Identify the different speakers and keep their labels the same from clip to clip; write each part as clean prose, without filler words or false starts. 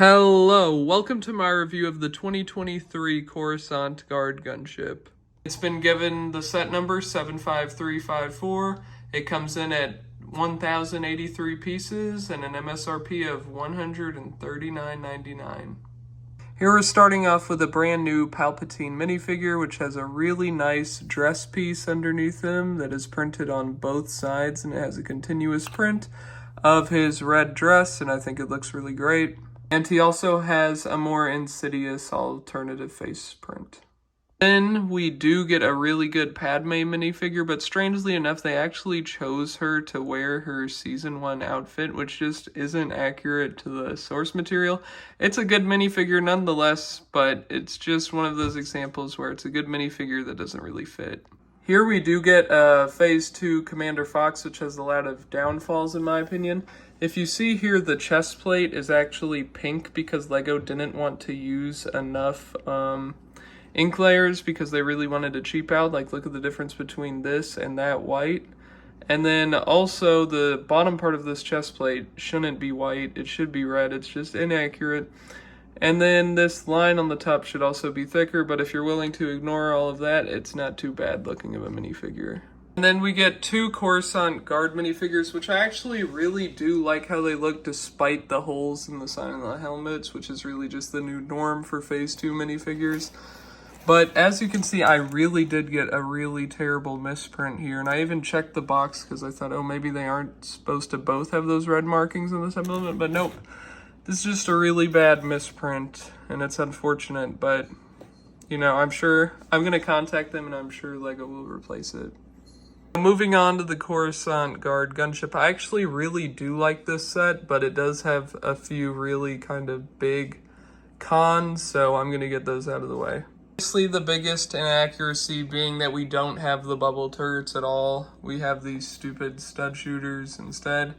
Speaker 1: Hello, welcome to my review of the 2023 Coruscant Guard Gunship. It's been given the set number 75354. It comes in at 1,083 pieces and an MSRP of $139.99. Here we're starting off with a brand new Palpatine minifigure, which has a really nice dress piece underneath him that is printed on both sides, and it has a continuous print of his red dress, and I think it looks really great. And he also has a more insidious alternative face print. Then we do get a really good Padme minifigure, but strangely enough, they actually chose her to wear her Season 1 outfit, which just isn't accurate to the source material. It's a good minifigure nonetheless, but it's just one of those examples where it's a good minifigure that doesn't really fit. Here we do get Phase 2 Commander Fox, which has a lot of downfalls in my opinion. If you see here, the chest plate is actually pink because LEGO didn't want to use enough ink layers because they really wanted to cheap out. Like, look at the difference between this and that white. And then also the bottom part of this chest plate shouldn't be white, it should be red, it's just inaccurate. And then this line on the top should also be thicker, but if you're willing to ignore all of that, it's not too bad looking of a minifigure. And then we get two Coruscant Guard minifigures, which I actually really do like how they look despite the holes in the side of the helmets, which is really just the new norm for Phase 2 minifigures. But as you can see, I really did get a really terrible misprint here, and I even checked the box because I thought, oh, maybe they aren't supposed to both have those red markings in this element, but nope. This is just a really bad misprint, and it's unfortunate, but, you know, I'm going to contact them, and I'm sure LEGO will replace it. Moving on to the Coruscant Guard Gunship, I actually really do like this set, but it does have a few really kind of big cons, so I'm going to get those out of the way. Obviously, the biggest inaccuracy being that we don't have the bubble turrets at all. We have these stupid stud shooters instead,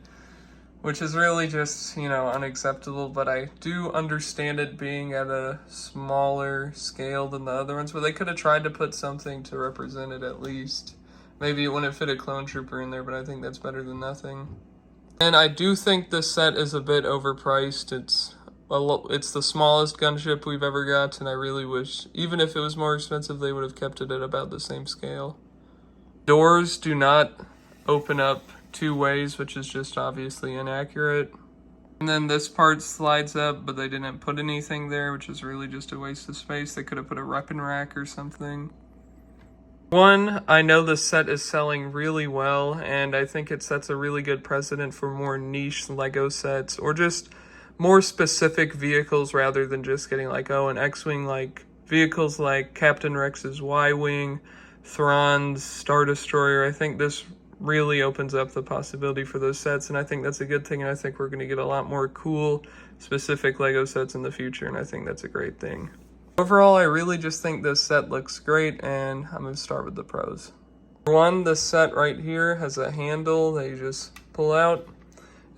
Speaker 1: which is really just, you know, unacceptable, but I do understand it being at a smaller scale than the other ones, but they could have tried to put something to represent it at least. Maybe it wouldn't fit a clone trooper in there, but I think that's better than nothing. And I do think this set is a bit overpriced. It's the smallest gunship we've ever got, and I really wish, even if it was more expensive, they would have kept it at about the same scale. Doors do not open up two ways, which is just obviously inaccurate. And then this part slides up, but they didn't put anything there, which is really just a waste of space. They could have put a weapon rack or something. One, I know this set is selling really well, and I think it sets a really good precedent for more niche LEGO sets, or just more specific vehicles rather than just getting like, oh, an X-Wing, like vehicles like Captain Rex's Y-Wing, Thrawn's Star Destroyer. I think this really opens up the possibility for those sets, and I think that's a good thing, and I think we're going to get a lot more cool, specific LEGO sets in the future, and I think that's a great thing. Overall, I really just think this set looks great, and I'm going to start with the pros. For one, this set right here has a handle that you just pull out,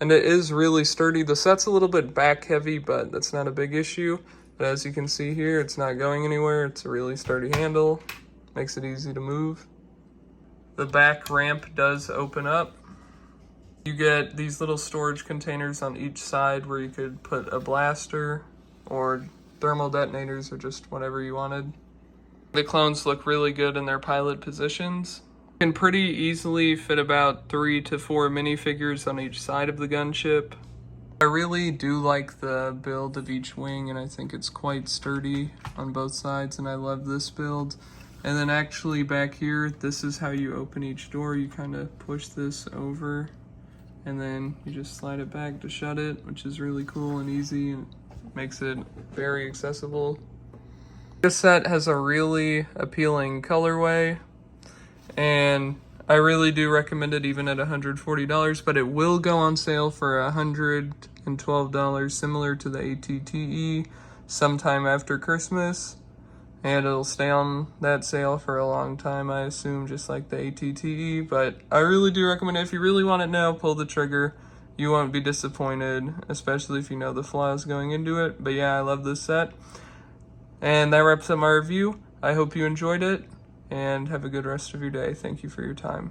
Speaker 1: and it is really sturdy. The set's a little bit back heavy, but that's not a big issue. But as you can see here, it's not going anywhere. It's a really sturdy handle, makes it easy to move. The back ramp does open up. You get these little storage containers on each side where you could put a blaster or thermal detonators or just whatever you wanted. The clones look really good in their pilot positions. You can pretty easily fit about 3 to 4 minifigures on each side of the gunship. I really do like the build of each wing, and I think it's quite sturdy on both sides, and I love this build. And then actually back here, this is how you open each door. You kind of push this over, and then you just slide it back to shut it, which is really cool and easy, and makes it very accessible. This set has a really appealing colorway, and I really do recommend it even at $140, but it will go on sale for $112, similar to the ATTE, sometime after Christmas. And it'll stay on that sale for a long time, I assume, just like the ATTE. But I really do recommend it. If you really want it now, pull the trigger. You won't be disappointed, especially if you know the flaws going into it. But yeah, I love this set. And that wraps up my review. I hope you enjoyed it, and have a good rest of your day. Thank you for your time.